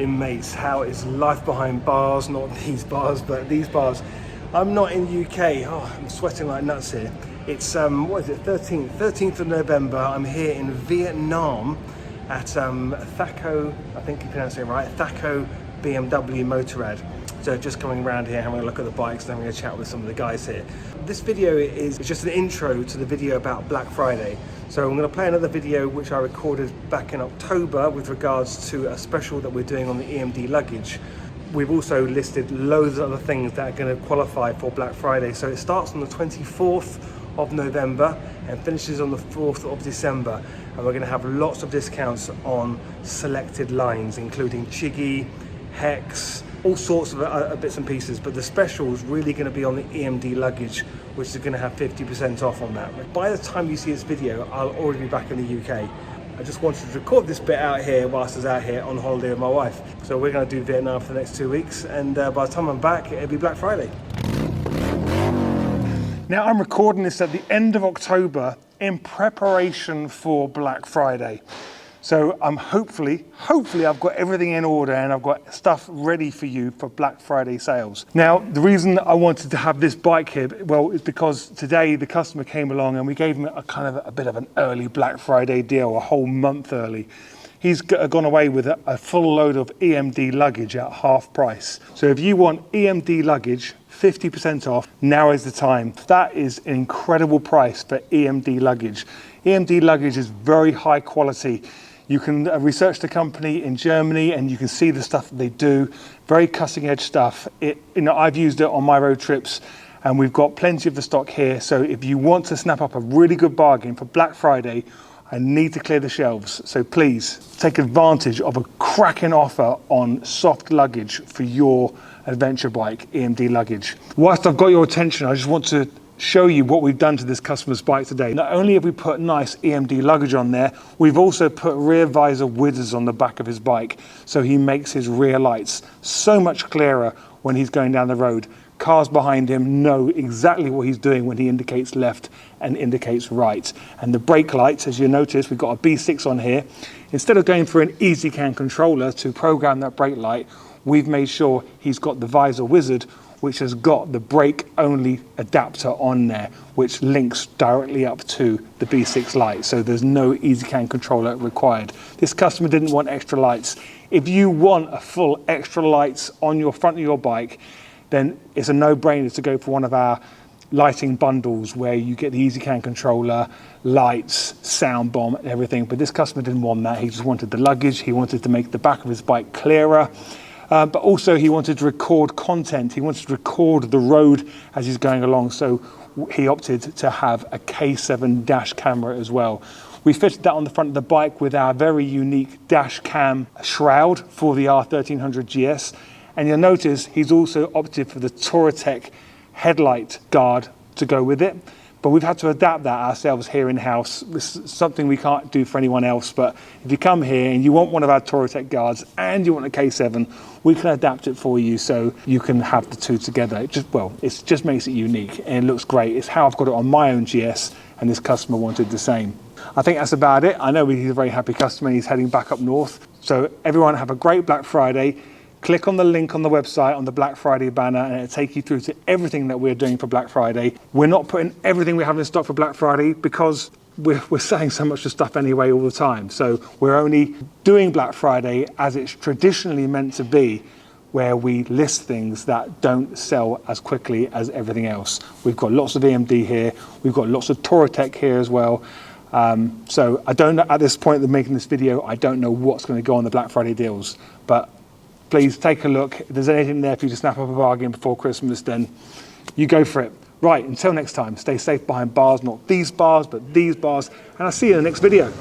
in mates. How is life behind bars? Not these bars, but these bars. I'm not in the UK. Oh, I'm sweating like nuts here. It's what is it? 13th of November. I'm here in Vietnam at Thaco. I think you pronounce it right. Thaco BMW Motorrad. So just coming around here, having a look at the bikes and having a chat with some of the guys here. This video is just an intro to the video about Black Friday. So I'm going to play another video which I recorded back in October with regards to a special that we're doing on the EMD luggage. We've also listed loads of other things that are going to qualify for Black Friday. So it starts on the 24th of November and finishes on the 4th of December. And we're going to have lots of discounts on selected lines, including Chiggy, Hex, all sorts of bits and pieces, but the special is really going to be on the EMD luggage, which is going to have 50% off on that. By the time you see this video, I'll already be back in the UK. I just wanted to record this bit out here whilst I was out here on holiday with my wife. So we're going to do Vietnam for the next 2 weeks, and by the time I'm back, it'll be Black Friday. Now I'm recording this at the end of October in preparation for Black Friday. So I'm hopefully I've got everything in order and I've got stuff ready for you for Black Friday sales. Now, the reason I wanted to have this bike here, well, is because today the customer came along and we gave him a bit of an early Black Friday deal, a whole month early. He's gone away with a full load of EMD luggage at half price. So if you want EMD luggage, 50% off, now is the time. That is an incredible price for EMD luggage. EMD luggage is very high quality. You can research the company in Germany and you can see the stuff that they do. Very cutting edge stuff. I've used it on my road trips and we've got plenty of the stock here. So if you want to snap up a really good bargain for Black Friday, I need to clear the shelves. So please take advantage of a cracking offer on soft luggage for your adventure bike, EMD luggage. Whilst I've got your attention, I just want to show you what we've done to this customer's bike today. Not only have we put nice EMD luggage on there, we've also put rear visor wizards on the back of his bike, so he makes his rear lights so much clearer when he's going down the road. Cars behind him know exactly what he's doing when he indicates left and indicates right. And the brake lights, as you notice, we've got a B6 on here. Instead of going for an EasyCam controller to program that brake light, we've made sure he's got the visor wizard, which has got the brake-only adapter on there, which links directly up to the B6 light. So there's no EasyCam controller required. This customer didn't want extra lights. If you want a full extra lights on your front of your bike, then it's a no-brainer to go for one of our lighting bundles where you get the EasyCam controller, lights, sound bomb, and everything. But this customer didn't want that. He just wanted the luggage. He wanted to make the back of his bike clearer. But also he wanted to record content. He wanted to record the road as he's going along. So he opted to have a K7 dash camera as well. We fitted that on the front of the bike with our very unique dash cam shroud for the R1300GS. And you'll notice he's also opted for the Touratech headlight guard to go with it. But we've had to adapt that ourselves here in-house. This is something we can't do for anyone else, but if you come here and you want one of our Touratech guards and you want a K7, we can adapt it for you so you can have the two together. It just makes it unique and it looks great. It's how I've got it on my own GS, and this customer wanted the same. I think that's about it. I know he's a very happy customer and he's heading back up north. So everyone have a great Black Friday. Click on the link on the website on the Black Friday banner and it'll take you through to everything that we're doing for Black Friday. We're not putting everything we have in stock for Black Friday because we're selling so much of stuff anyway all the time. So we're only doing Black Friday as it's traditionally meant to be, where we list things that don't sell as quickly as everything else. We've got lots of EMD here. We've got lots of Touratech here as well. So I don't know, at this point of making this video, I don't know what's going to go on the Black Friday deals, but please take a look. If there's anything there for you to snap up a bargain before Christmas, then you go for it. Right, until next time, stay safe behind bars, not these bars, but these bars, and I'll see you in the next video.